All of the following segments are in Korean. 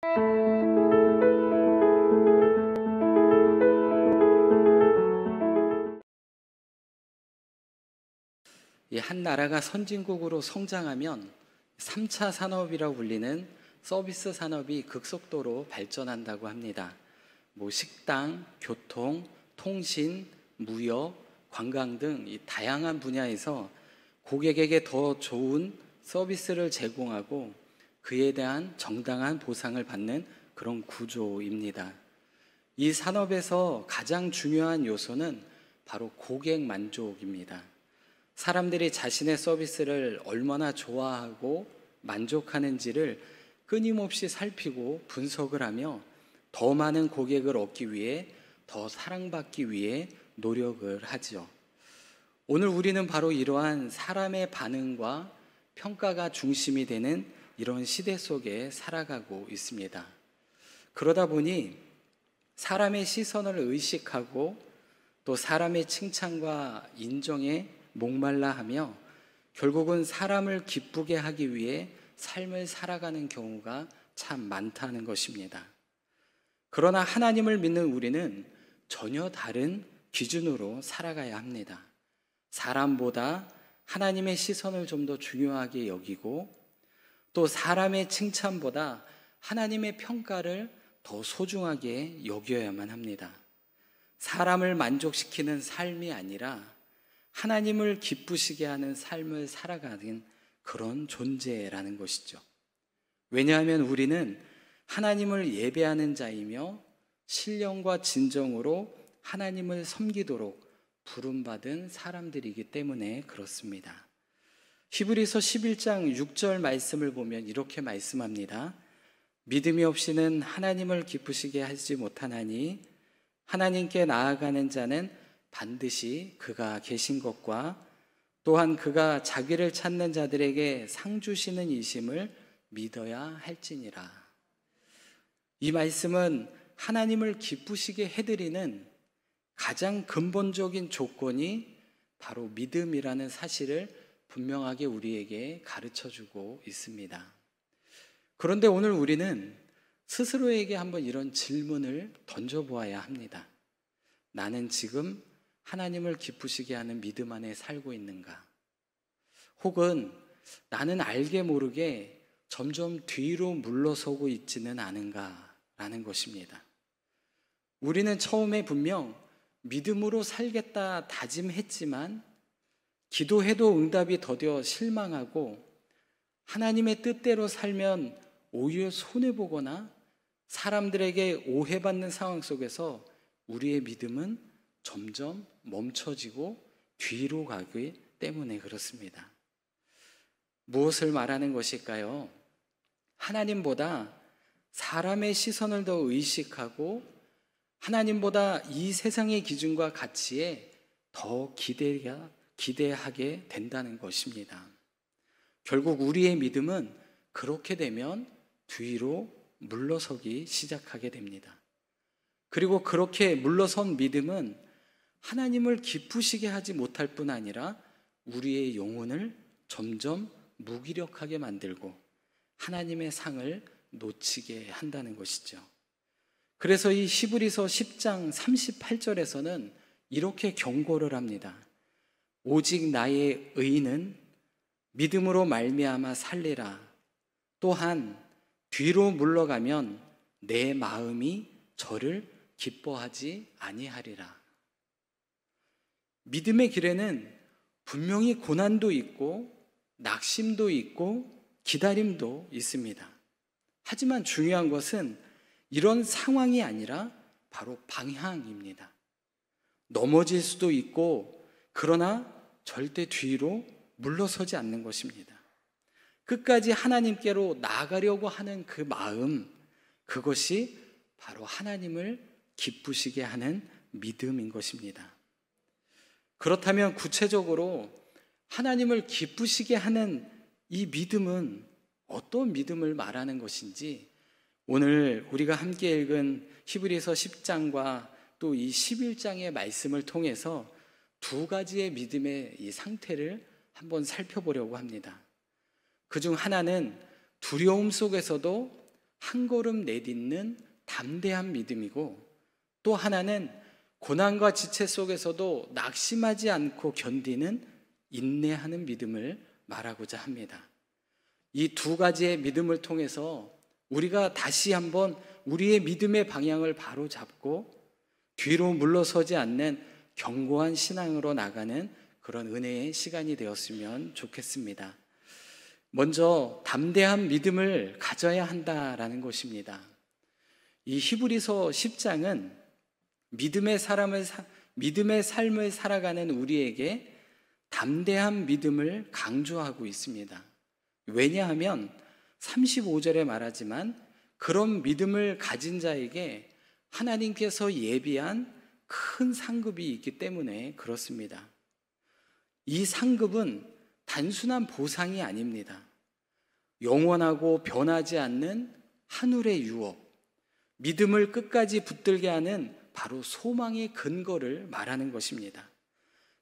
한 나라가 선진국으로 성장하면 3차 산업이라고 불리는 서비스 산업이 극속도로 발전한다고 합니다. 식당, 교통, 통신, 무역, 관광 등 이 다양한 분야에서 고객에게 더 좋은 서비스를 제공하고 그에 대한 정당한 보상을 받는 그런 구조입니다. 이 산업에서 가장 중요한 요소는 바로 고객 만족입니다. 사람들이 자신의 서비스를 얼마나 좋아하고 만족하는지를 끊임없이 살피고 분석을 하며 더 많은 고객을 얻기 위해 더 사랑받기 위해 노력을 하죠. 오늘 우리는 바로 이러한 사람의 반응과 평가가 중심이 되는 이런 시대 속에 살아가고 있습니다. 그러다 보니 사람의 시선을 의식하고 또 사람의 칭찬과 인정에 목말라 하며 결국은 사람을 기쁘게 하기 위해 삶을 살아가는 경우가 참 많다는 것입니다. 그러나 하나님을 믿는 우리는 전혀 다른 기준으로 살아가야 합니다. 사람보다 하나님의 시선을 좀 더 중요하게 여기고 또 사람의 칭찬보다 하나님의 평가를 더 소중하게 여겨야만 합니다. 사람을 만족시키는 삶이 아니라 하나님을 기쁘시게 하는 삶을 살아가는 그런 존재라는 것이죠. 왜냐하면 우리는 하나님을 예배하는 자이며 신령과 진정으로 하나님을 섬기도록 부름받은 사람들이기 때문에 그렇습니다. 히브리서 11장 6절 말씀을 보면 이렇게 말씀합니다. 믿음이 없이는 하나님을 기쁘시게 하지 못하나니 하나님께 나아가는 자는 반드시 그가 계신 것과 또한 그가 자기를 찾는 자들에게 상 주시는 이심을 믿어야 할지니라. 이 말씀은 하나님을 기쁘시게 해드리는 가장 근본적인 조건이 바로 믿음이라는 사실을 분명하게 우리에게 가르쳐주고 있습니다. 그런데 오늘 우리는 스스로에게 한번 이런 질문을 던져보아야 합니다. 나는 지금 하나님을 기쁘시게 하는 믿음 안에 살고 있는가? 혹은 나는 알게 모르게 점점 뒤로 물러서고 있지는 않은가라는 것입니다. 우리는 처음에 분명 믿음으로 살겠다 다짐했지만 기도해도 응답이 더뎌 실망하고 하나님의 뜻대로 살면 오히려 손해보거나 사람들에게 오해받는 상황 속에서 우리의 믿음은 점점 멈춰지고 뒤로 가기 때문에 그렇습니다. 무엇을 말하는 것일까요? 하나님보다 사람의 시선을 더 의식하고 하나님보다 이 세상의 기준과 가치에 더 기대하게 된다는 것입니다. 결국 우리의 믿음은 그렇게 되면 뒤로 물러서기 시작하게 됩니다. 그리고 그렇게 물러선 믿음은 하나님을 기쁘시게 하지 못할 뿐 아니라 우리의 영혼을 점점 무기력하게 만들고 하나님의 상을 놓치게 한다는 것이죠. 그래서 이 히브리서 10장 38절에서는 이렇게 경고를 합니다. 오직 나의 의는 믿음으로 말미암아 살리라. 또한 뒤로 물러가면 내 마음이 저를 기뻐하지 아니하리라. 믿음의 길에는 분명히 고난도 있고 낙심도 있고 기다림도 있습니다. 하지만 중요한 것은 이런 상황이 아니라 바로 방향입니다. 넘어질 수도 있고 그러나 절대 뒤로 물러서지 않는 것입니다. 끝까지 하나님께로 나아가려고 하는 그 마음, 그것이 바로 하나님을 기쁘시게 하는 믿음인 것입니다. 그렇다면 구체적으로 하나님을 기쁘시게 하는 이 믿음은 어떤 믿음을 말하는 것인지 오늘 우리가 함께 읽은 히브리서 10장과 또 이 11장의 말씀을 통해서 두 가지의 믿음의 이 상태를 한번 살펴보려고 합니다. 그중 하나는 두려움 속에서도 한 걸음 내딛는 담대한 믿음이고, 또 하나는 고난과 지체 속에서도 낙심하지 않고 견디는 인내하는 믿음을 말하고자 합니다. 이 두 가지의 믿음을 통해서 우리가 다시 한번 우리의 믿음의 방향을 바로 잡고 뒤로 물러서지 않는 견고한 신앙으로 나가는 그런 은혜의 시간이 되었으면 좋겠습니다. 먼저 담대한 믿음을 가져야 한다라는 것입니다. 이 히브리서 10장은 믿음의 삶을 살아가는 우리에게 담대한 믿음을 강조하고 있습니다. 왜냐하면 35절에 말하지만 그런 믿음을 가진 자에게 하나님께서 예비한 큰 상급이 있기 때문에 그렇습니다. 이 상급은 단순한 보상이 아닙니다. 영원하고 변하지 않는 하늘의 유업, 믿음을 끝까지 붙들게 하는 바로 소망의 근거를 말하는 것입니다.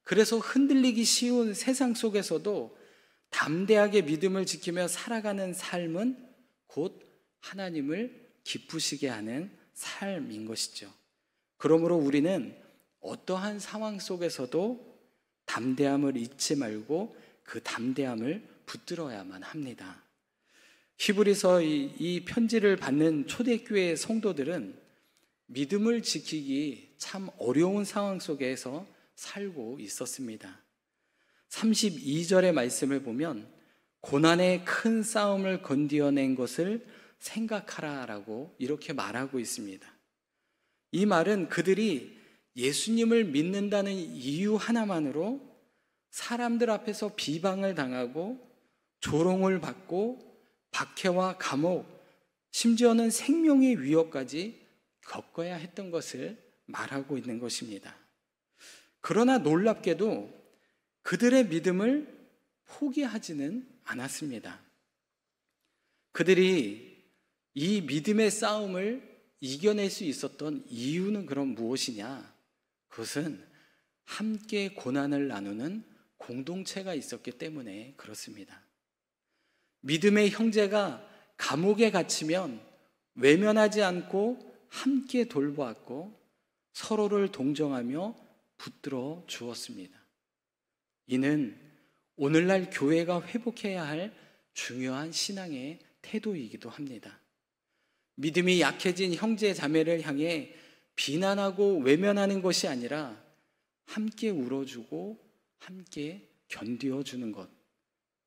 그래서 흔들리기 쉬운 세상 속에서도 담대하게 믿음을 지키며 살아가는 삶은 곧 하나님을 기쁘시게 하는 삶인 것이죠. 그러므로 우리는 어떠한 상황 속에서도 담대함을 잊지 말고 그 담대함을 붙들어야만 합니다. 히브리서 이 편지를 받는 초대교회 성도들은 믿음을 지키기 참 어려운 상황 속에서 살고 있었습니다. 32절의 말씀을 보면 고난의 큰 싸움을 건디어낸 것을 생각하라라고 이렇게 말하고 있습니다. 이 말은 그들이 예수님을 믿는다는 이유 하나만으로 사람들 앞에서 비방을 당하고 조롱을 받고 박해와 감옥, 심지어는 생명의 위협까지 겪어야 했던 것을 말하고 있는 것입니다. 그러나 놀랍게도 그들의 믿음을 포기하지는 않았습니다. 그들이 이 믿음의 싸움을 이겨낼 수 있었던 이유는 그럼 무엇이냐? 그것은 함께 고난을 나누는 공동체가 있었기 때문에 그렇습니다. 믿음의 형제가 감옥에 갇히면 외면하지 않고 함께 돌보았고 서로를 동정하며 붙들어 주었습니다. 이는 오늘날 교회가 회복해야 할 중요한 신앙의 태도이기도 합니다. 믿음이 약해진 형제 자매를 향해 비난하고 외면하는 것이 아니라 함께 울어주고 함께 견디어주는 것,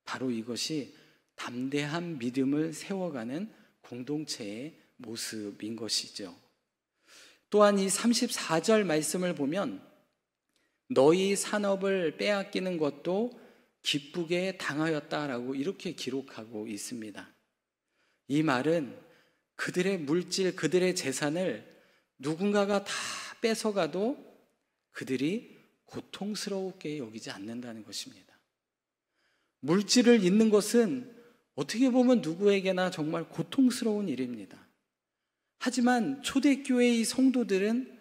바로 이것이 담대한 믿음을 세워가는 공동체의 모습인 것이죠. 또한 이 34절 말씀을 보면 너희 산업을 빼앗기는 것도 기쁘게 당하였다라고 이렇게 기록하고 있습니다. 이 말은 그들의 물질, 그들의 재산을 누군가가 다 뺏어가도 그들이 고통스럽게 여기지 않는다는 것입니다. 물질을 잃는 것은 어떻게 보면 누구에게나 정말 고통스러운 일입니다. 하지만 초대교회의 성도들은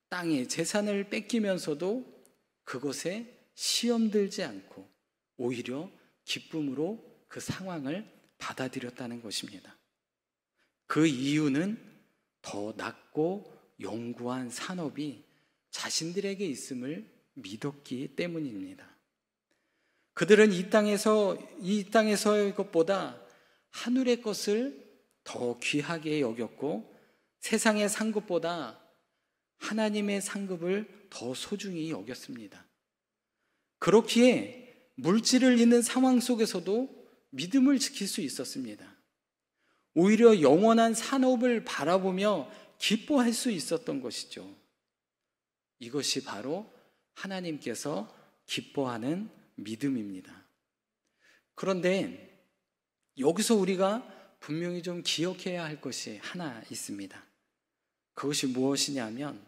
땅에 재산을 뺏기면서도 그것에 시험 들지 않고 오히려 기쁨으로 그 상황을 받아들였다는 것입니다. 그 이유는 더 낮고 영구한 산업이 자신들에게 있음을 믿었기 때문입니다. 그들은 이 땅에서의 것보다 하늘의 것을 더 귀하게 여겼고 세상의 상급보다 하나님의 상급을 더 소중히 여겼습니다. 그렇기에 물질을 잃는 상황 속에서도 믿음을 지킬 수 있었습니다. 오히려 영원한 산업을 바라보며 기뻐할 수 있었던 것이죠. 이것이 바로 하나님께서 기뻐하는 믿음입니다. 그런데 여기서 우리가 분명히 좀 기억해야 할 것이 하나 있습니다. 그것이 무엇이냐면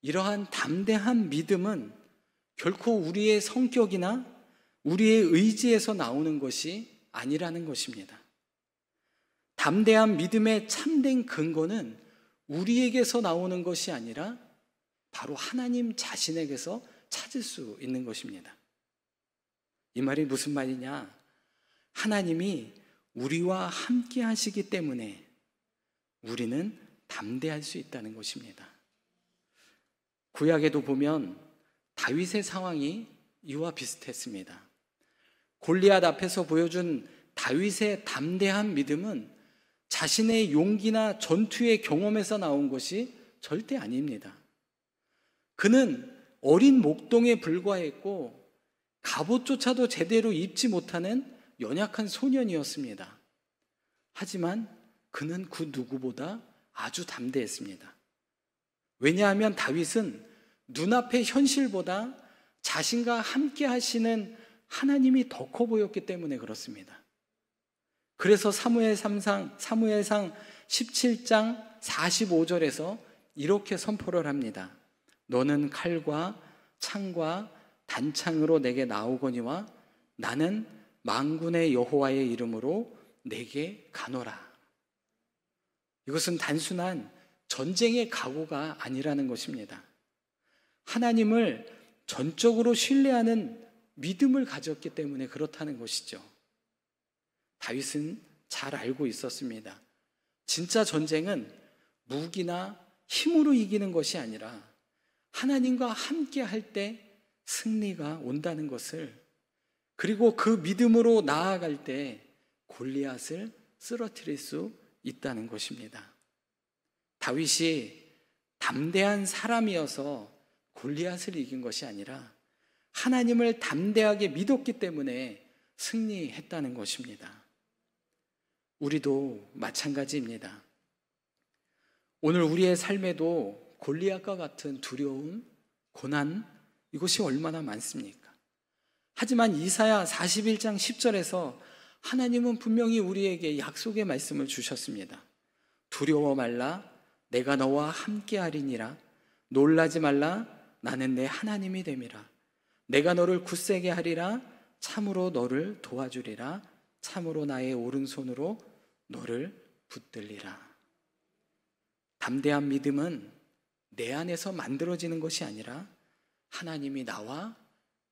이러한 담대한 믿음은 결코 우리의 성격이나 우리의 의지에서 나오는 것이 아니라는 것입니다. 담대한 믿음의 참된 근거는 우리에게서 나오는 것이 아니라 바로 하나님 자신에게서 찾을 수 있는 것입니다. 이 말이 무슨 말이냐? 하나님이 우리와 함께 하시기 때문에 우리는 담대할 수 있다는 것입니다. 구약에도 보면 다윗의 상황이 이와 비슷했습니다. 골리앗 앞에서 보여준 다윗의 담대한 믿음은 자신의 용기나 전투의 경험에서 나온 것이 절대 아닙니다. 그는 어린 목동에 불과했고 갑옷조차도 제대로 입지 못하는 연약한 소년이었습니다. 하지만 그는 그 누구보다 아주 담대했습니다. 왜냐하면 다윗은 눈앞의 현실보다 자신과 함께 하시는 하나님이 더 커 보였기 때문에 그렇습니다. 그래서 사무엘상 17장 45절에서 이렇게 선포를 합니다. 너는 칼과 창과 단창으로 내게 나오거니와 나는 만군의 여호와의 이름으로 내게 가노라. 이것은 단순한 전쟁의 각오가 아니라는 것입니다. 하나님을 전적으로 신뢰하는 믿음을 가졌기 때문에 그렇다는 것이죠. 다윗은 잘 알고 있었습니다. 진짜 전쟁은 무기나 힘으로 이기는 것이 아니라 하나님과 함께 할 때 승리가 온다는 것을, 그리고 그 믿음으로 나아갈 때 골리앗을 쓰러뜨릴 수 있다는 것입니다. 다윗이 담대한 사람이어서 골리앗을 이긴 것이 아니라 하나님을 담대하게 믿었기 때문에 승리했다는 것입니다. 우리도 마찬가지입니다. 오늘 우리의 삶에도 골리앗과 같은 두려움, 고난, 이것이 얼마나 많습니까? 하지만 이사야 41장 10절에서 하나님은 분명히 우리에게 약속의 말씀을 주셨습니다. 두려워 말라, 내가 너와 함께 하리니라. 놀라지 말라, 나는 내 하나님이 됨이라. 내가 너를 굳세게 하리라. 참으로 너를 도와주리라. 참으로 나의 오른손으로 너를 붙들리라. 담대한 믿음은 내 안에서 만들어지는 것이 아니라 하나님이 나와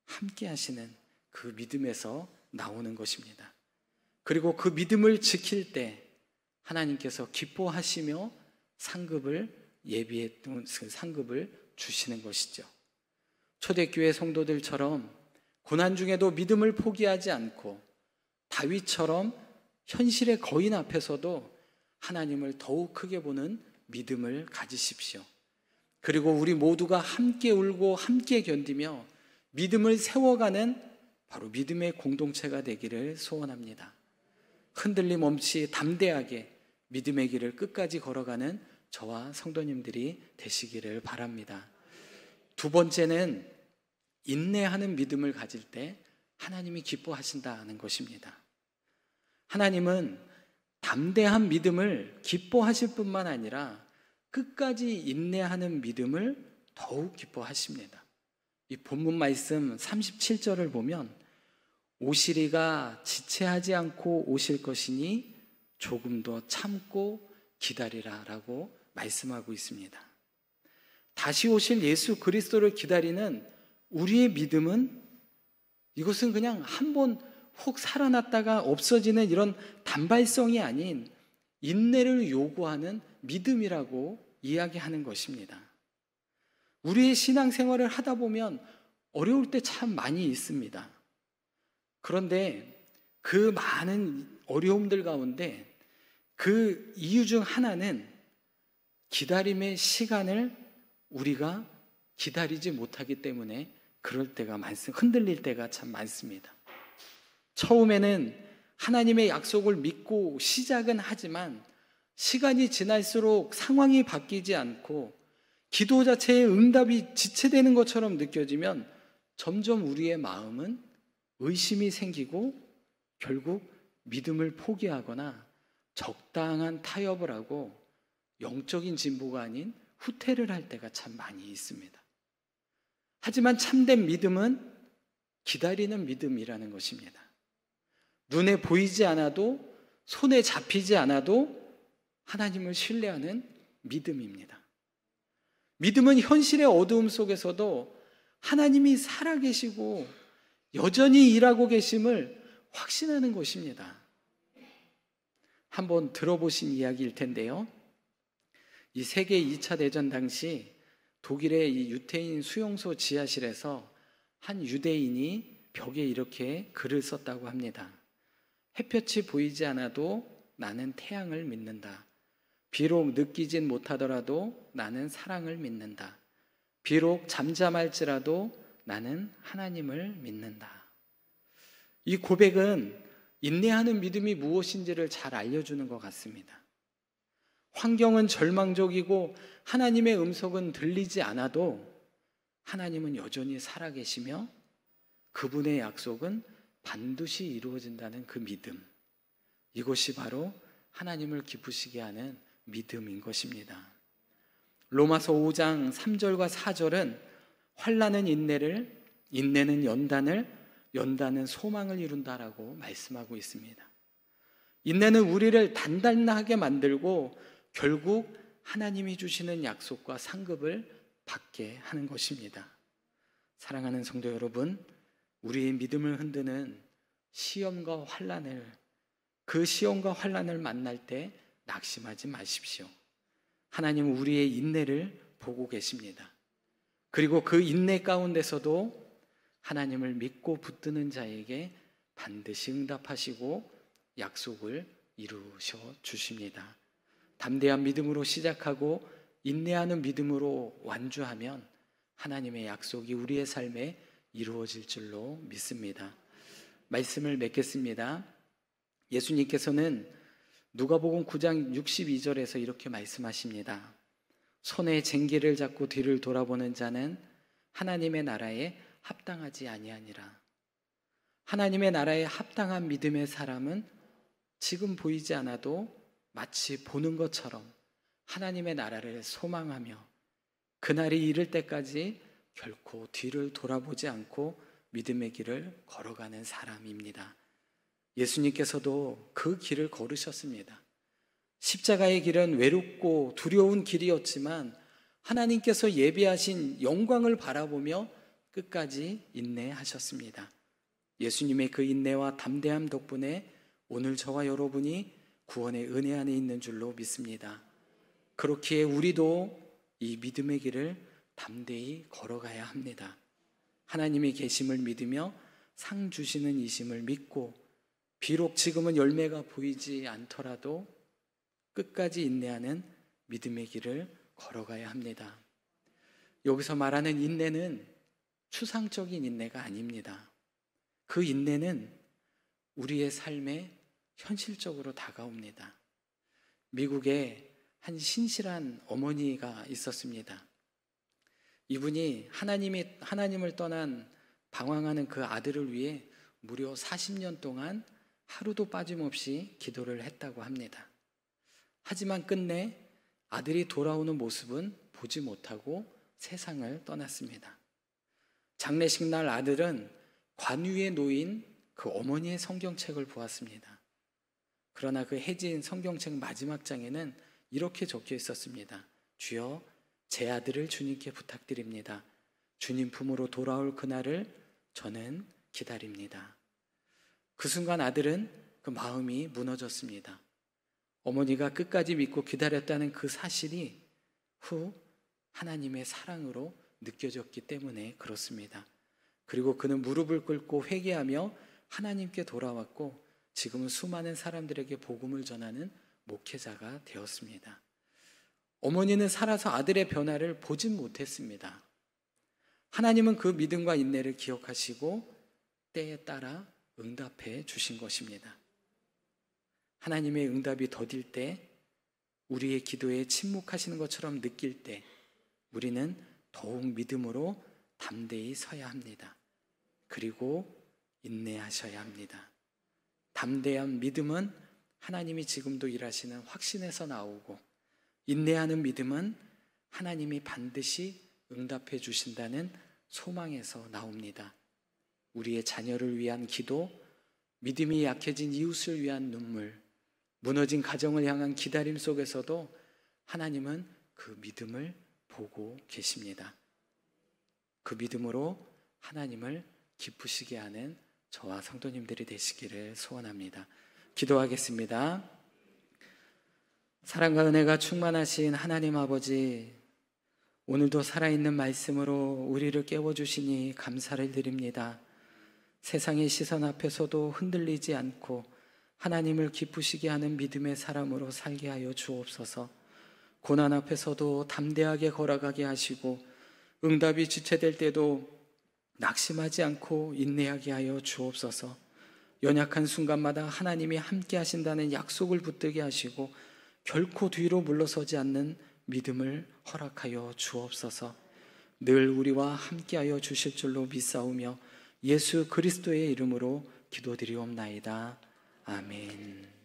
함께 하시는 그 믿음에서 나오는 것입니다. 그리고 그 믿음을 지킬 때 하나님께서 기뻐하시며 상급을 예비했던 그 상급을 주시는 것이죠. 초대교회 성도들처럼 고난 중에도 믿음을 포기하지 않고 다윗처럼 현실의 거인 앞에서도 하나님을 더욱 크게 보는 믿음을 가지십시오. 그리고 우리 모두가 함께 울고 함께 견디며 믿음을 세워가는 바로 믿음의 공동체가 되기를 소원합니다. 흔들림 없이 담대하게 믿음의 길을 끝까지 걸어가는 저와 성도님들이 되시기를 바랍니다. 두 번째는 인내하는 믿음을 가질 때 하나님이 기뻐하신다는 것입니다. 하나님은 담대한 믿음을 기뻐하실 뿐만 아니라 끝까지 인내하는 믿음을 더욱 기뻐하십니다. 이 본문 말씀 37절을 보면 오시리가 지체하지 않고 오실 것이니 조금 더 참고 기다리라 라고 말씀하고 있습니다. 다시 오실 예수 그리스도를 기다리는 우리의 믿음은, 이것은 그냥 한번 혹 살아났다가 없어지는 이런 단발성이 아닌 인내를 요구하는 믿음이라고 이야기하는 것입니다. 우리의 신앙생활을 하다 보면 어려울 때 참 많이 있습니다. 그런데 그 많은 어려움들 가운데 그 이유 중 하나는 기다림의 시간을 우리가 기다리지 못하기 때문에 그럴 때가 많습니다. 흔들릴 때가 참 많습니다. 처음에는 하나님의 약속을 믿고 시작은 하지만 시간이 지날수록 상황이 바뀌지 않고 기도 자체의 응답이 지체되는 것처럼 느껴지면 점점 우리의 마음은 의심이 생기고 결국 믿음을 포기하거나 적당한 타협을 하고 영적인 진보가 아닌 후퇴를 할 때가 참 많이 있습니다. 하지만 참된 믿음은 기다리는 믿음이라는 것입니다. 눈에 보이지 않아도, 손에 잡히지 않아도 하나님을 신뢰하는 믿음입니다. 믿음은 현실의 어두움 속에서도 하나님이 살아계시고 여전히 일하고 계심을 확신하는 것입니다. 한번 들어보신 이야기일 텐데요. 이 세계 2차 대전 당시 독일의 이 유태인 수용소 지하실에서 한 유대인이 벽에 이렇게 글을 썼다고 합니다. 햇볕이 보이지 않아도 나는 태양을 믿는다. 비록 느끼진 못하더라도 나는 사랑을 믿는다. 비록 잠잠할지라도 나는 하나님을 믿는다. 이 고백은 인내하는 믿음이 무엇인지를 잘 알려주는 것 같습니다. 환경은 절망적이고 하나님의 음성은 들리지 않아도 하나님은 여전히 살아계시며 그분의 약속은 반드시 이루어진다는 그 믿음, 이것이 바로 하나님을 기쁘시게 하는 믿음인 것입니다. 로마서 5장 3절과 4절은 환난은 인내를, 인내는 연단을, 연단은 소망을 이룬다라고 말씀하고 있습니다. 인내는 우리를 단단하게 만들고 결국 하나님이 주시는 약속과 상급을 받게 하는 것입니다. 사랑하는 성도 여러분, 우리의 믿음을 흔드는 시험과 환난을, 그 시험과 환난을 만날 때 낙심하지 마십시오. 하나님은 우리의 인내를 보고 계십니다. 그리고 그 인내 가운데서도 하나님을 믿고 붙드는 자에게 반드시 응답하시고 약속을 이루셔 주십니다. 담대한 믿음으로 시작하고 인내하는 믿음으로 완주하면 하나님의 약속이 우리의 삶에 이루어질 줄로 믿습니다. 말씀을 맺겠습니다. 예수님께서는 누가복음 9장 62절에서 이렇게 말씀하십니다. 손에 쟁기를 잡고 뒤를 돌아보는 자는 하나님의 나라에 합당하지 아니하니라. 하나님의 나라에 합당한 믿음의 사람은 지금 보이지 않아도 마치 보는 것처럼 하나님의 나라를 소망하며 그날이 이를 때까지 결코 뒤를 돌아보지 않고 믿음의 길을 걸어가는 사람입니다. 예수님께서도 그 길을 걸으셨습니다. 십자가의 길은 외롭고 두려운 길이었지만 하나님께서 예비하신 영광을 바라보며 끝까지 인내하셨습니다. 예수님의 그 인내와 담대함 덕분에 오늘 저와 여러분이 구원의 은혜 안에 있는 줄로 믿습니다. 그렇기에 우리도 이 믿음의 길을 담대히 걸어가야 합니다. 하나님의 계심을 믿으며 상 주시는 이심을 믿고 비록 지금은 열매가 보이지 않더라도 끝까지 인내하는 믿음의 길을 걸어가야 합니다. 여기서 말하는 인내는 추상적인 인내가 아닙니다. 그 인내는 우리의 삶에 현실적으로 다가옵니다. 미국에 한 신실한 어머니가 있었습니다. 이분이 하나님을 떠난 방황하는 그 아들을 위해 무려 40년 동안 하루도 빠짐없이 기도를 했다고 합니다. 하지만 끝내 아들이 돌아오는 모습은 보지 못하고 세상을 떠났습니다. 장례식 날 아들은 관 위에 놓인 그 어머니의 성경책을 보았습니다. 그러나 그 해진 성경책 마지막 장에는 이렇게 적혀 있었습니다. 주여, 제 아들을 주님께 부탁드립니다. 주님 품으로 돌아올 그날을 저는 기다립니다. 그 순간 아들은 그 마음이 무너졌습니다. 어머니가 끝까지 믿고 기다렸다는 그 사실이 후 하나님의 사랑으로 느껴졌기 때문에 그렇습니다. 그리고 그는 무릎을 꿇고 회개하며 하나님께 돌아왔고 지금은 수많은 사람들에게 복음을 전하는 목회자가 되었습니다. 어머니는 살아서 아들의 변화를 보진 못했습니다. 하나님은 그 믿음과 인내를 기억하시고 때에 따라 응답해 주신 것입니다. 하나님의 응답이 더딜 때, 우리의 기도에 침묵하시는 것처럼 느낄 때 우리는 더욱 믿음으로 담대히 서야 합니다. 그리고 인내하셔야 합니다. 담대한 믿음은 하나님이 지금도 일하시는 확신에서 나오고, 인내하는 믿음은 하나님이 반드시 응답해 주신다는 소망에서 나옵니다. 우리의 자녀를 위한 기도, 믿음이 약해진 이웃을 위한 눈물, 무너진 가정을 향한 기다림 속에서도 하나님은 그 믿음을 보고 계십니다. 그 믿음으로 하나님을 기쁘시게 하는 저와 성도님들이 되시기를 소원합니다. 기도하겠습니다. 사랑과 은혜가 충만하신 하나님 아버지, 오늘도 살아있는 말씀으로 우리를 깨워주시니 감사를 드립니다. 세상의 시선 앞에서도 흔들리지 않고 하나님을 기쁘시게 하는 믿음의 사람으로 살게 하여 주옵소서. 고난 앞에서도 담대하게 걸어가게 하시고 응답이 지체될 때도 낙심하지 않고 인내하게 하여 주옵소서. 연약한 순간마다 하나님이 함께 하신다는 약속을 붙들게 하시고 결코 뒤로 물러서지 않는 믿음을 허락하여 주옵소서. 늘 우리와 함께하여 주실 줄로 믿사오며 예수 그리스도의 이름으로 기도드리옵나이다. 아멘.